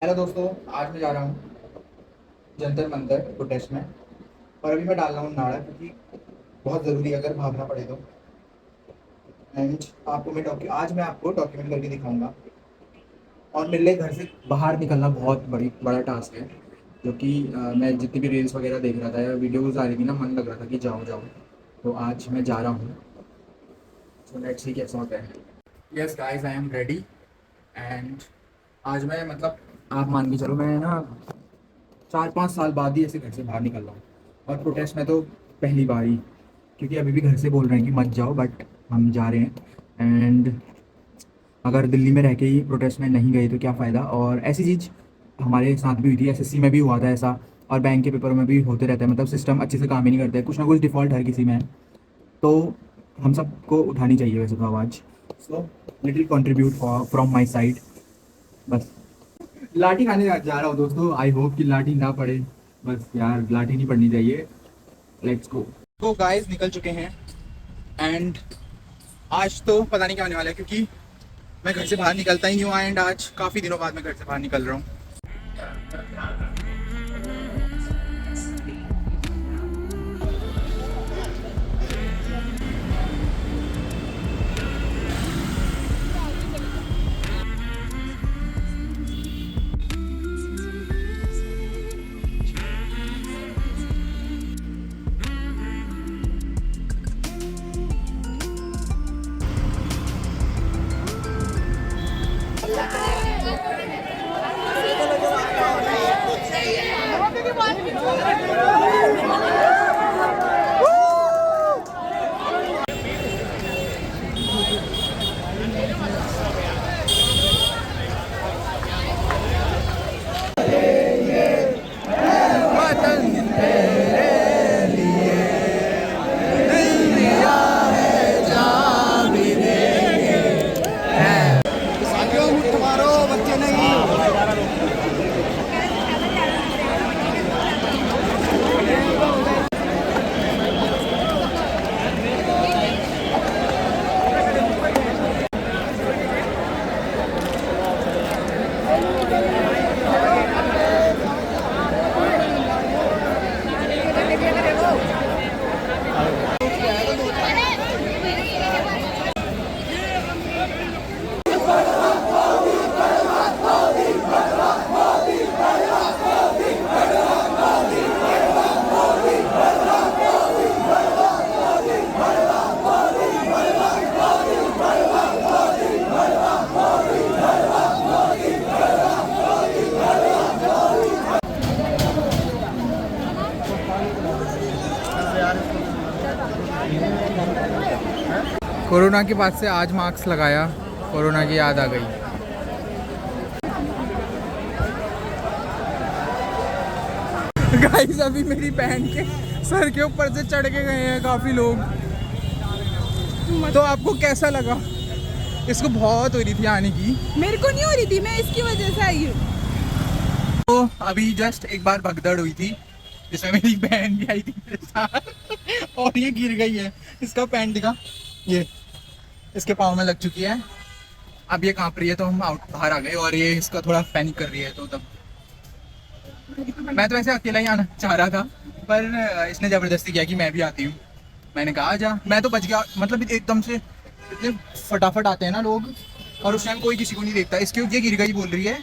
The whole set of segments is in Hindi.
हेलो दोस्तों, आज मैं जा रहा हूँ जंतर मंतर प्रोटेस्ट में। और अभी मैं डाल रहा हूँ नाड़ा क्योंकि बहुत ज़रूरी है अगर भागना पड़े तो। एंड आज मैं आपको डॉक्यूमेंट करके दिखाऊंगा। और मेरे लिए घर से बाहर निकलना बहुत बड़ा टास्क है, जो कि मैं जितनी भी रील्स वगैरह देख रहा था या वीडियोज़ आ रही थी ना, मन लग रहा था कि जाओ जाओ। तो आज मैं जा रहा हूँ। सो लेट्स सी कैसा होता है। Yes guys, I am ready. And आज मैं मतलब आप मान के चलो, मैं ना 4-5 साल बाद ही ऐसे घर से बाहर निकल रहा हूँ। और प्रोटेस्ट में तो पहली बार ही, क्योंकि अभी भी घर से बोल रहे हैं कि मत जाओ, बट हम जा रहे हैं। एंड अगर दिल्ली में रह के ही प्रोटेस्ट में नहीं गए तो क्या फ़ायदा। और ऐसी चीज़ हमारे साथ भी हुई थी, एसएससी में भी हुआ था ऐसा, और बैंक के पेपरों में भी होते रहता है। मतलब सिस्टम अच्छे से काम ही नहीं करते, कुछ ना कुछ डिफ़ॉल्ट हर किसी में है। तो हम सबको उठानी चाहिए वैसे तो आवाज़। So little contribute from my side. बस लाठी खाने जा रहा हूँ दोस्तों, आई होप कि लाठी ना पड़े। बस यार, लाठी नहीं पड़नी चाहिए। Let's go. तो गाइस निकल चुके हैं। एंड आज तो पता नहीं क्या होने वाला है, क्योंकि मैं घर से बाहर निकलता ही नहीं हुआ। एंड आज काफ़ी दिनों बाद मैं घर से बाहर निकल रहा हूँ। कोरोना के बाद से आज मास्क लगाया, कोरोना की याद आ गई। गाइस अभी मेरी बहन के सर के ऊपर से चढ़ के गए हैं काफ़ी लोग। तो आपको कैसा लगा? इसको बहुत हो रही थी आने की। मेरे को नहीं हो रही थी, मैं इसकी वजह से आई हूँ। तो अभी जस्ट एक बार भगदड़ हुई थी, जिसमें मेरी बहन भी आई थी मेरे साथ। और ये गिर गई है। इसका पैंट दिखा, ये इसके पाँव में लग चुकी है। अब ये कांप रही है, तो हम बाहर आ गए। और ये इसका थोड़ा पैनिक कर रही है। तो तब मैं तो वैसे अकेला ही आना चाह रहा था, पर इसने ज़बरदस्ती किया कि मैं भी आती हूँ। मैंने कहा आजा। मैं तो बच गया। मतलब एकदम से इतने फटाफट आते हैं ना लोग, और उस टाइम कोई किसी को नहीं देखता। इसके ये गिर गई बोल रही है,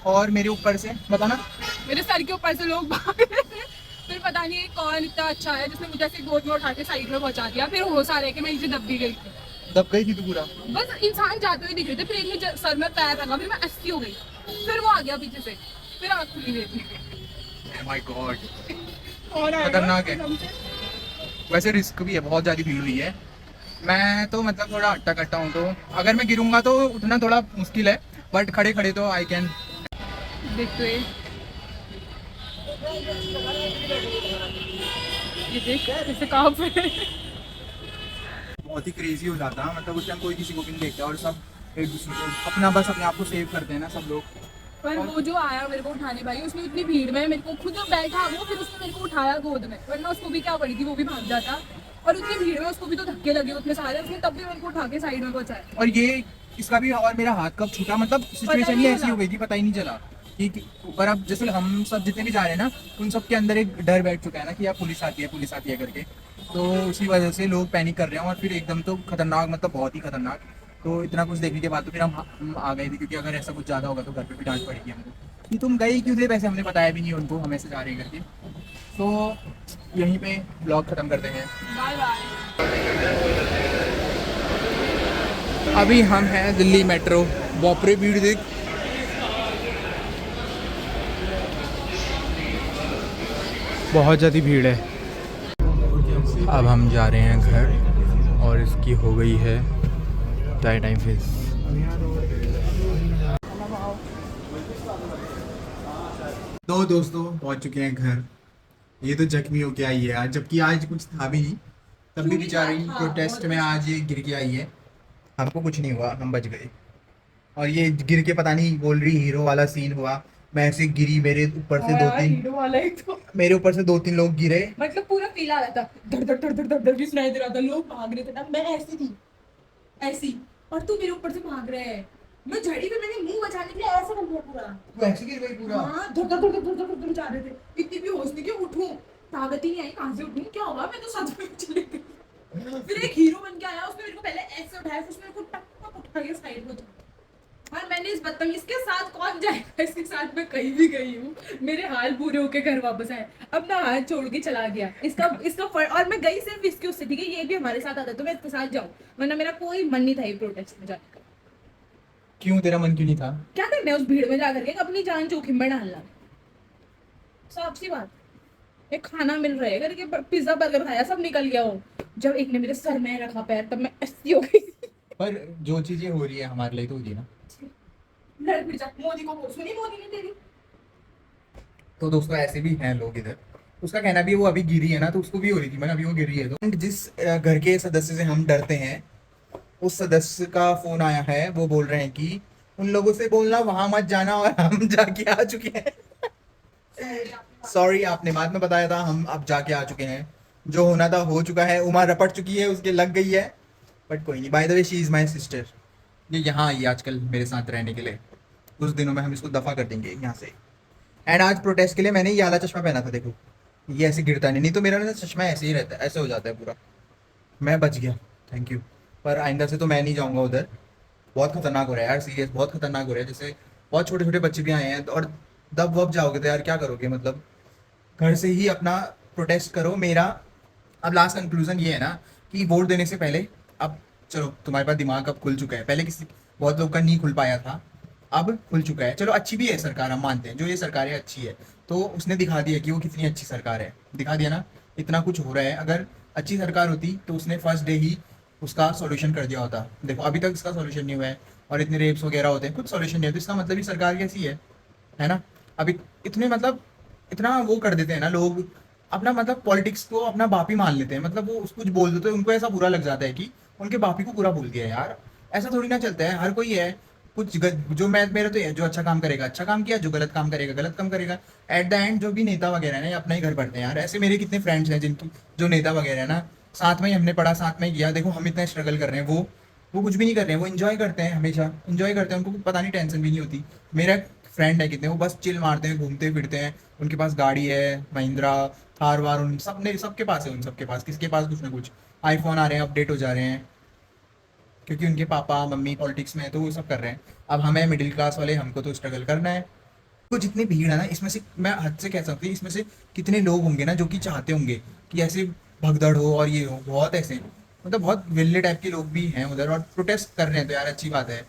और मेरे ऊपर से बताना, मेरे सर के ऊपर से लोग भाग रहे थे। फिर पता नहीं कौन इतना अच्छा है जिसने मुझे ऐसे गोद में उठा के साइड में पहुंचा दिया। फिर होश आ रहा है कि मैं नीचे दब भी गई थी। दब गई थी तू पूरा? बस इंसान जाते हुए दिख रहे थे, फिर एक ने सर में पैर रखा, फिर मैं ऐसी हो गई। फिर वो आ गया पीछे से, फिर आँख खुली हुई थी। माय गॉड, और आएगा खतरनाक है। कसम से। वैसे रिस्क भी है, बहुत ज़्यादा भीड़ हुई है। मैं तो मतलब थोड़ा हट्टा कट्टा हूँ, तो अगर मैं गिरूंगा तो उठना थोड़ा मुश्किल है, बट खड़े खड़े तो आई कैन। देखते ये देख कैसे कहाँ पे। बहुत ही क्रेजी हो जाता है। मतलब उस टाइम कोई किसी को भी नहीं देखता, और सब एक दूसरे को अपना बस अपने आप को सेव करते हैं ना सब लोग। पर वो जो आया मेरे को उठाने भाई, उसने इतनी भीड़ में मेरे को खुद बैठा वो, फिर उसने मेरे को उठाया गोद में, वरना उसको भी क्या पड़ी थी, वो भी भाग जाता। और उतनी भीड़ में उसको भी तो धक्के लगे उतने सारे, उसने तब भी मेरे को उठा के साइड में पहुंचाया। और ये इसका भी और मेरा हाथ कब छूटा, मतलब सिचुएशन ही ऐसी हो गई थी, पता ही नहीं चला। कि ऊपर अब जैसे हम सब जितने भी जा रहे हैं ना, उन सब के अंदर एक डर बैठ चुका है ना कि यार पुलिस आती है करके। तो उसी वजह से लोग पैनिक कर रहे हैं और फिर एकदम तो खतरनाक, मतलब बहुत ही खतरनाक। तो इतना कुछ देखने के बाद तो फिर हम आ गए थे, क्योंकि अगर ऐसा कुछ ज़्यादा होगा तो घर पे भी डांट पड़ेगी हमको कि तुम गए क्यों थे, वैसे हमने बताया भी नहीं उनको हम ऐसे जा रहे हैं करके। तो यहीं पे ब्लॉग ख़त्म करते हैं। Bye bye. अभी हम हैं दिल्ली मेट्रो। बापरे भीड़ देख, बहुत ज़्यादा भीड़ है। अब हम जा रहे हैं घर और इसकी हो गई है टाइम फिस। तो दोस्तों पहुंच चुके हैं घर। ये तो जख्मी होके आई है आज, जबकि आज कुछ था भी नहीं, तब भी बेचारी प्रोटेस्ट में आज ये गिर के आई है। हमको कुछ नहीं हुआ, हम बच गए। और ये गिर के पता नहीं बोल रही हीरो वाला सीन हुआ। मैं ऐसे गिरी, मेरे ऊपर से दो तीन, हीरो वाला एक तो मेरे ऊपर से 2-3 लोग गिरे। मतलब पूरा फील आ रहा था, धड़ धड़ धड़ धड़ धड़ धड़ भी सुनाई दे रहा था, लोग भाग रहे थे ना, मैं ऐसी थी ऐसी, और तू मेरे ऊपर से भाग रहा है। मैं झड़ी पे मैंने मुंह बचाने के लिए ऐसा कर दिया पूरा। तू ऐसे गिर गई पूरा? हाँ, धड़ धड़ धड़ धड़ धड़ धड़ जा रहे थे। इतनी भी होश नहीं कि उठूं, ताकत ही नहीं आई, कहां से उठूं, क्या होगा, मैं तो सच में चली गई। फिर एक हीरो बन के आया, उसने मेरे को पहले ऐसे उठाया, फिर उसने मेरे को टक टक उठा के साइड में। और मैंने इस बदतमीज के साथ कौन जाएगा, इसके साथ मैं कहीं भी गई हूँ, मेरे हाल पूरे होके घर वापस आए, अपना हाथ छोड़ के चला गया। इसका और मैं गई सिर्फ इसके उससे, ठीक है, ये भी हमारे साथ आता तो मैं इसके साथ जाऊँ, वरना मेरा कोई मन नहीं था ये प्रोटेस्ट में जाने का। क्यों, तेरा मन क्यों नहीं था? क्या करना है उस भीड़ में जाकर के, अपनी जान जोखिम में डालना, साफ सी बात। एक खाना मिल रहा है करके पिज्जा बर्गर खाया, सब निकल गया वो। जब एक ने मेरे सर में रखा पैर, तब मैं ऐसी हो गई। पर जो चीजें हो रही है हमारे लिए तो हो रही है ना। लड़ फिर जा, मोदी को बोल, सुनी मोदी ने तेरी। तो दोस्तों ऐसे भी हैं लोग इधर। उसका कहना भी है वो अभी गिरी है ना, तो उसको भी हो रही थी, मैंने अभी वो गिरी है। तो जिस घर के सदस्य से हम डरते हैं, उस सदस्य का फोन आया है। वो बोल रहे हैं कि उन लोगों से बोलना वहां मत जाना, और हम जाके आ चुके हैं। सॉरी, आपने बाद में बताया था, हम अब जाके आ चुके हैं। जो होना था हो चुका है, उमा रपट चुकी है, उसके लग गई है। बट कोई नहीं, by the way she is my sister. ये यहाँ आई है आजकल मेरे साथ रहने के लिए। कुछ दिनों में हम इसको दफा कर देंगे यहाँ से। एंड आज प्रोटेस्ट के लिए मैंने ये वाला चश्मा पहना था, देखो ये ऐसे गिरता नहीं तो मेरा ना चश्मा ऐसे ही रहता है, ऐसे हो जाता है पूरा। मैं बच गया, थैंक यू। पर आइंदा से तो मैं नहीं जाऊँगा उधर। बहुत खतरनाक हो रहा है यार, सीरियस बहुत खतरनाक हो रहा है। जैसे बहुत छोटे छोटे बच्चे भी आए हैं, और दब वब जाओगे तो यार क्या करोगे, मतलब घर से ही अपना प्रोटेस्ट करो। मेरा अब लास्ट कंक्लूजन ये है ना कि वोट देने से पहले, अब चलो तुम्हारे पास दिमाग अब खुल चुका है, पहले किसी बहुत लोग का नहीं खुल पाया था, अब खुल चुका है। चलो अच्छी भी है सरकार, हम मानते हैं जो ये सरकार है अच्छी है, तो उसने दिखा दिया कि वो कितनी अच्छी सरकार है, दिखा दिया ना, इतना कुछ हो रहा है। अगर अच्छी सरकार होती तो उसने फर्स्ट डे ही उसका सॉल्यूशन कर दिया होता। देखो अभी तक इसका सॉल्यूशन नहीं हुआ है, और इतने रेप्स वगैरह होते हैं, कुछ सॉल्यूशन नहीं है, तो इसका मतलब ही सरकार कैसी है ना। अभी इतने मतलब इतना वो कर देते हैं ना लोग, अपना मतलब पॉलिटिक्स को अपना बाप ही मान लेते हैं। मतलब वो कुछ बोल देते हैं, उनको ऐसा बुरा लग जाता है कि उनके बाप ही को बुरा बोल दिया यार। ऐसा थोड़ी ना चलता है, हर कोई है कुछ जो मैं मेरा तो है, जो अच्छा काम करेगा अच्छा काम किया, जो गलत काम करेगा गलत काम करेगा। एट द एंड जो भी नेता वगैरह है ना, ये अपना ही घर पढ़ते हैं यार। ऐसे मेरे कितने फ्रेंड्स हैं जिनकी जो नेता वगैरह है ना, साथ में ही हमने पढ़ा, साथ में ही किया। देखो हम इतना स्ट्रगल कर रहे हैं, वो कुछ भी नहीं कर रहे हैं, वो इन्जॉय करते हैं, हमेशा इन्जॉय करते हैं, उनको पता नहीं, टेंशन भी नहीं होती। मेरा फ्रेंड है कितने, वो बस चिल मारते हैं, घूमते फिरते हैं, उनके पास गाड़ी है, महिंद्रा थार वार, उन सब ने सबके पास है, उन सबके पास किसके पास कुछ ना कुछ आईफोन आ रहे हैं, अपडेट हो जा रहे हैं, क्योंकि उनके पापा मम्मी पॉलिटिक्स में है, तो वो सब कर रहे हैं। अब हमें मिडिल क्लास वाले, हमको तो स्ट्रगल करना है। तो जितनी भीड़ है ना, इसमें से मैं हद से कह सकती हूँ, इसमें से कितने लोग होंगे ना जो कि चाहते होंगे कि ऐसे भगदड़ हो और ये हो, बहुत ऐसे मतलब बहुत विल्ले टाइप के लोग भी हैं उधर, और प्रोटेस्ट कर रहे हैं तो यार अच्छी बात है,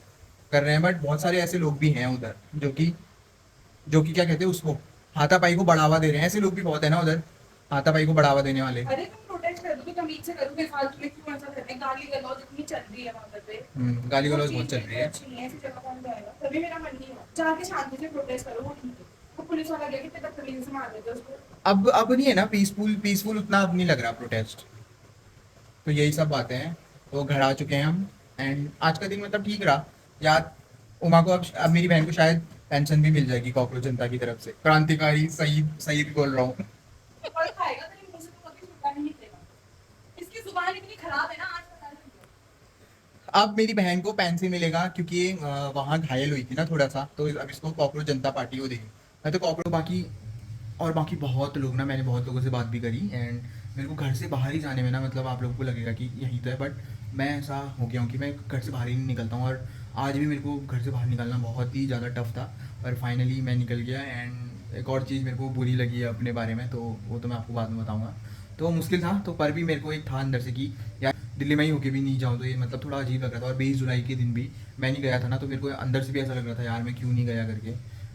कर रहे हैं। बट बहुत सारे ऐसे लोग भी हैं उधर जो कि क्या कहते हैं उसको, हाथापाई को बढ़ावा दे रहे हैं। ऐसे लोग भी बहुत है ना उधर, हाथापाई को बढ़ावा देने वाले। अरे तुम प्रोटेस्ट कर दो तो तमीज से करो, बेफालतू में क्यों ऐसा करते हैं, गाली गलौज इतनी चल रही है वहां पे। गाली गलौज बहुत चल रही है। अच्छी नहीं है, ऐसी जगह कौन जाएगा, तभी मेरा मन नहीं है, जाके शांति से प्रोटेस्ट करो, वो ठीक है। वो पुलिस वाला गया, कितने बदतमीजी से मार देते हैं उसको। अब नहीं है ना पीसफुल उतना अब नहीं लग रहा प्रोटेस्ट। तो यही सब बातें हैं। तो घर आ चुके हैं हम, एंड आज का दिन मतलब ठीक रहा यार। उमा को अब मेरी बहन को शायद पेंशन भी मिल जाएगी कॉकरोच जनता की तरफ से। क्रांतिकारी शहीद शहीद बोल रहा हूँ। और खाएगा तेरे मुंह से तो कभी छूटा नहीं निकलेगा। इसकी जुबान इतनी खराब है ना, आज पता चल गया। अब मेरी बहन को पेंसिल मिलेगा क्योंकि ये वहाँ घायल हुई थी ना थोड़ा सा, तो अब इसको कॉकरोच जनता पार्टी को देगी। मैं तो कॉकरोच बाकी बहुत लोग ना, मैंने बहुत लोगों से बात भी करी एंड मेरे को घर से बाहर ही जाने में ना, मतलब आप लोगों को लगेगा कि यहीं तो है, बट मैं ऐसा हो गया हूँ कि मैं घर से बाहर ही नहीं निकलता हूँ। और आज भी मेरे को घर से बाहर निकलना बहुत ही ज़्यादा टफ था, पर फाइनली मैं निकल गया। एंड एक और चीज़ मेरे को बुरी लगी है अपने बारे में, तो वो तो मैं आपको बाद में बताऊँगा। तो मुश्किल था, तो पर भी मेरे को एक था अंदर से कि यार दिल्ली में ही होके भी नहीं जाऊँ तो ये मतलब थोड़ा अजीब लग रहा था। और 20 जुलाई के दिन भी मैं नहीं गया था ना, तो मेरे को अंदर से भी ऐसा लग रहा था यार मैं क्यों नहीं गया करके।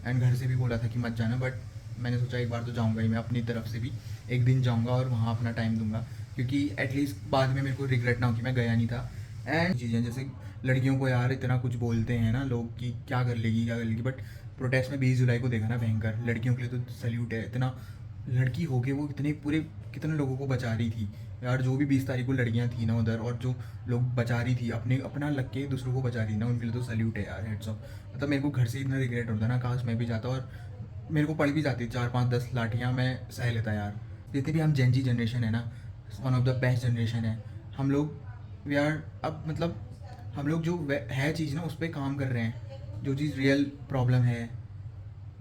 एंड घर से भी बोला था कि मत जाना, बट मैंने सोचा एक बार तो जाऊँगा ही, मैं अपनी तरफ से भी एक दिन जाऊँगा और वहाँ अपना टाइम दूंगा, क्योंकि एटलीस्ट बाद में मेरे को रिग्रेट ना हो कि मैं गया नहीं था। एंड चीज़ें जैसे लड़कियों को यार इतना कुछ बोलते हैं ना लोग कि क्या कर लेगी, बट प्रोटेस्ट में 20 जुलाई को देखा ना भयंकर, लड़कियों के लिए तो सैल्यूट है। इतना लड़की हो के वो इतने पूरे कितने लोगों को बचा रही थी यार। जो भी 20 तारीख को लड़कियां थी ना उधर, और जो लोग बचा रही थी अपना लग के दूसरों को बचा रही ना, उनके लिए तो सैल्यूट है यार, हेड्स ऑफ। मतलब मेरे को घर से इतना रिग्रेट होता ना, काश मैं भी जाता और मेरे को पड़ भी जाती 4 5 10 लाठियाँ मैं सह लेता यार। जितने भी हम जेनजी जनरेशन है ना, one of the best generation है हम लोग। वी आर अब मतलब हम लोग जो है चीज़ ना उस पर काम कर रहे हैं, जो चीज़ रियल प्रॉब्लम है,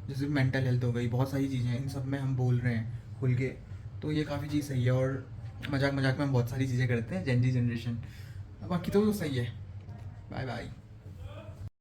जैसे मेंटल हेल्थ हो गई, बहुत सारी चीज़ें हैं, इन सब में हम बोल रहे हैं खुल के। तो ये काफ़ी चीज़ सही है। और मजाक मजाक में हम बहुत सारी चीज़ें करते हैं जेनजी जनरेशन, बाकी तो सही है। Bye bye.